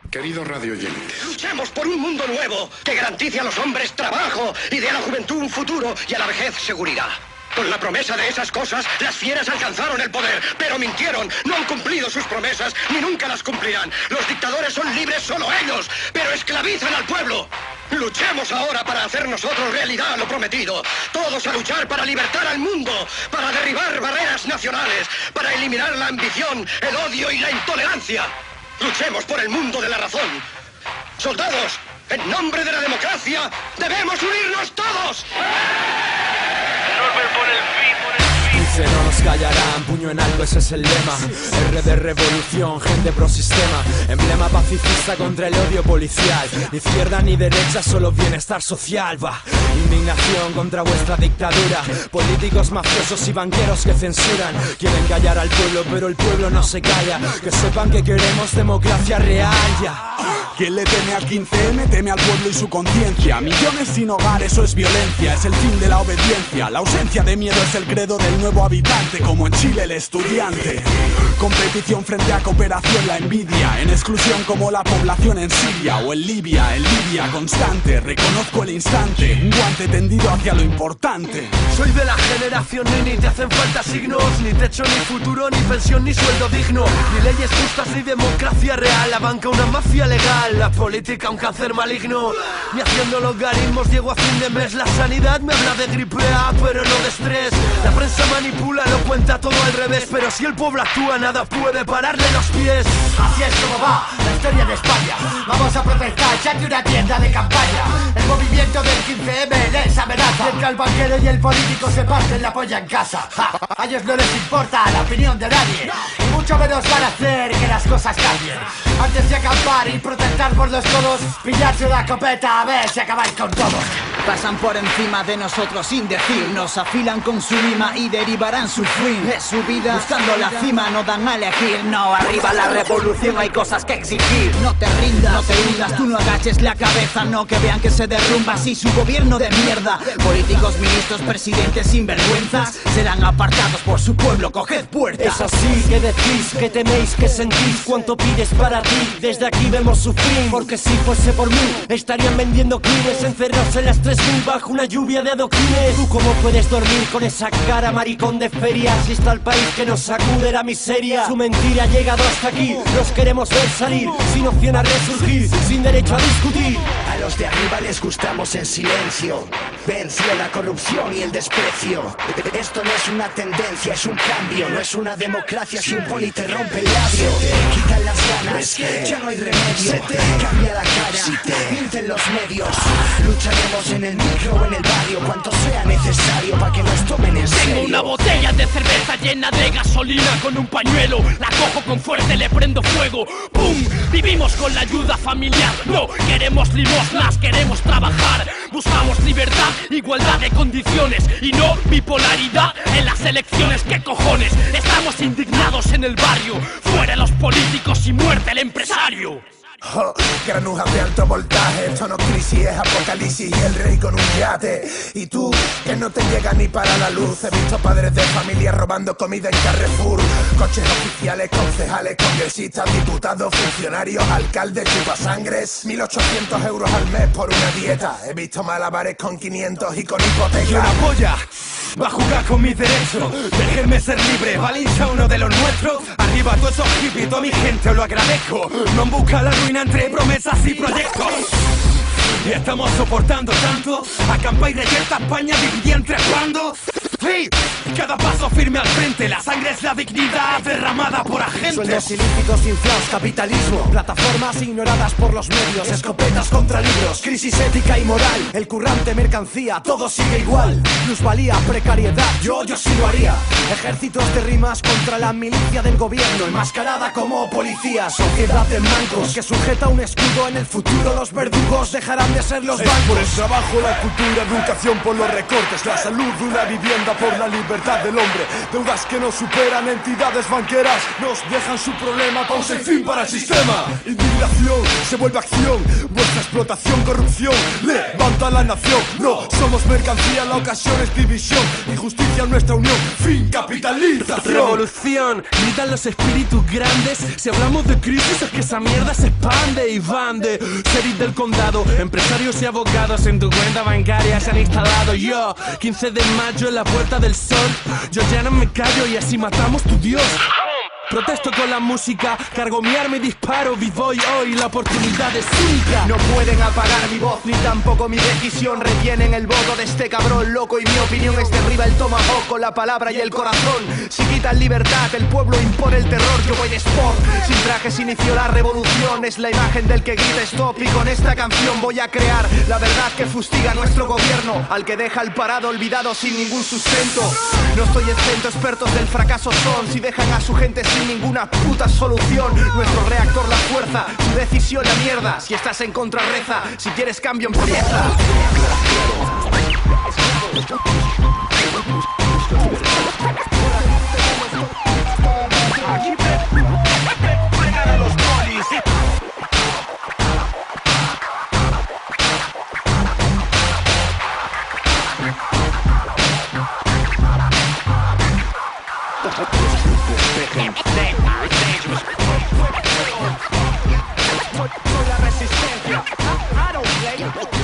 Querido radio oyente, luchemos por un mundo nuevo que garantice a los hombres trabajo y dé a la juventud un futuro y a la vejez seguridad. Con la promesa de esas cosas, las fieras alcanzaron el poder, pero mintieron, no han cumplido sus promesas ni nunca las cumplirán. Los dictadores son libres solo ellos, pero esclavizan al pueblo. Luchemos ahora para hacer nosotros realidad lo prometido. Todos a luchar para libertar al mundo, para derribar barreras nacionales, para eliminar la ambición, el odio y la intolerancia. Luchemos por el mundo de la razón. Soldados, en nombre de la democracia, debemos unirnos todos. No nos callarán, puño en alto, ese es el lema. R de revolución, gente pro sistema. Emblema pacifista contra el odio policial. Ni izquierda ni derecha, solo bienestar social. Va, indignación contra vuestra dictadura. Políticos mafiosos y banqueros que censuran. Quieren callar al pueblo, pero el pueblo no se calla. Que sepan que queremos democracia real, ya. ¿Quién le teme al 15M? Teme al pueblo y su conciencia. Millones sin hogar, eso es violencia. Es el fin de la obediencia. La ausencia de miedo es el credo del nuevo habitante, como en Chile el estudiante. Competición frente a cooperación, la envidia. En exclusión como la población en Siria o en Libia constante. Reconozco el instante, un guante tendido hacia lo importante. Soy de la generación ni te hacen falta signos, ni techo, ni futuro, ni pensión, ni sueldo digno, ni leyes justas, ni democracia real. La banca una mafia legal, la política un cáncer maligno. Ni haciendo logaritmos llego a fin de mes. La sanidad me habla de gripe A, pero no de estrés. La prensa manipula, lo cuenta todo al revés. Pero si el pueblo actúa, nada puede pararle los pies. Así es como va la historia de España. Vamos a protestar, ya que una tienda de campaña. El movimiento del 15M les amenaza. El banquero y el político se parten la polla en casa. A ellos no les importa la opinión de nadie, y mucho menos van a hacer que las cosas cambien. Antes de acampar y protestar por los codos, pillarse una copeta a ver si acabáis con todos. Pasan por encima de nosotros sin decir, nos afilan con su lima y derivarán su fin. Es su vida, buscando la cima, no dan a elegir. No, arriba la revolución, hay cosas que exigir. No te rindas, no te hundas, tú no agaches la cabeza. No, que vean que se derrumba así su gobierno de mierda. Políticos, ministros, presidentes sinvergüenzas serán apartados por su pueblo, coged puertas. Es así, que decís, que teméis, que sentís, cuánto pides para ti. Desde aquí vemos su fin, porque si fuese por mí estarían vendiendo clines, encerrados en las 3000 bajo una lluvia de adoquines. ¿Tú cómo puedes dormir con esa cara maricón de feria? Si está el país que nos sacude la miseria. Su mentira ha llegado hasta aquí, nos queremos ver salir, sin opción a resurgir, sin derecho a discutir. A los de arriba les gustamos en silencio, venció la corrupción y el desprecio. Esto no es una tendencia, es un cambio. No es una democracia si un poli te rompe el labio. Te quitan las ganas, ya no hay remedio. Cambia la cara, mienten los medios. Lucharemos en el micro o en el barrio, cuanto sea necesario para que nos tomen en serio. Tengo una botella de cerveza llena de gasolina con un pañuelo. La cojo con fuerza y le prendo fuego. ¡Pum! Vivimos con la ayuda familiar. No queremos limosnas, queremos trabajar. Buscamos libertad, igualdad de condiciones y no bipolaridad en las elecciones. ¿Qué cojones? Estamos indignados en el barrio. Fuera los políticos y muerte el empresario. Oh, granujas de alto voltaje, esto no es crisis, es apocalipsis y el rey con un yate. Y tú, que no te llega ni para la luz. He visto padres de familia robando comida en Carrefour. Coches oficiales, concejales, congresistas, diputados, funcionarios, alcaldes, chupasangres. 1.800 euros al mes por una dieta. He visto malabares con 500 y con hipoteca. Y una polla va a jugar con mis derechos. Déjenme ser libre, Valencia uno de los nuestros. Arriba todos esos hippies, toda mi gente, os lo agradezco. No busca la ruina entre promesas y proyectos. Y estamos soportando tanto. Acampa y reyerta España dividida en 3 bandos. ¡Sí! Cada paso firme al frente. La sangre es la dignidad derramada por agentes. Sueldos ilícitos inflados, capitalismo. Plataformas ignoradas por los medios. Escopetas contra libros. Crisis ética y moral. El currante, mercancía, todo sigue igual. Plusvalía, precariedad, yo sí lo haría. Ejércitos de rimas contra la milicia del gobierno, enmascarada como policías. Sociedad de mancos que sujeta un escudo. En el futuro los verdugos dejarán de ser los bancos. Por el trabajo, la cultura, educación, por los recortes. La salud, una vivienda contienda por la libertad del hombre. Deudas que nos superan, entidades banqueras nos dejan su problema, pausa y fin para el sistema. Indignación se vuelve acción, vuestra explotación, corrupción levanta a la nación. No somos mercancía, la ocasión es división, injusticia en nuestra unión, fin, capitalización. Revolución, gritan los espíritus grandes. Si hablamos de crisis es que esa mierda se expande. Y van de sheriff del condado, empresarios y abogados en tu cuenta bancaria se han instalado. Yo, 15 de mayo en la Puerta del Sol, yo ya no me callo y así matamos tu Dios. Protesto con la música, cargo mi arma y disparo. B-Boy hoy, la oportunidad es única. No pueden apagar mi voz ni tampoco mi decisión. Retienen el voto de este cabrón loco y mi opinión es derriba el tomahawk con la palabra y el corazón. Si quitan libertad, el pueblo impone el terror. Yo voy de sport, sin trajes inició la revolución. Es la imagen del que grita stop y con esta canción voy a crear la verdad que fustiga nuestro gobierno, al que deja el parado olvidado sin ningún sustento. No estoy exento, expertos del fracaso son si dejan a su gente sin ninguna puta solución. Nuestro reactor la fuerza, su decisión la mierda. Si estás en contra reza, si quieres cambio empieza. Soy la resistencia. I don't play.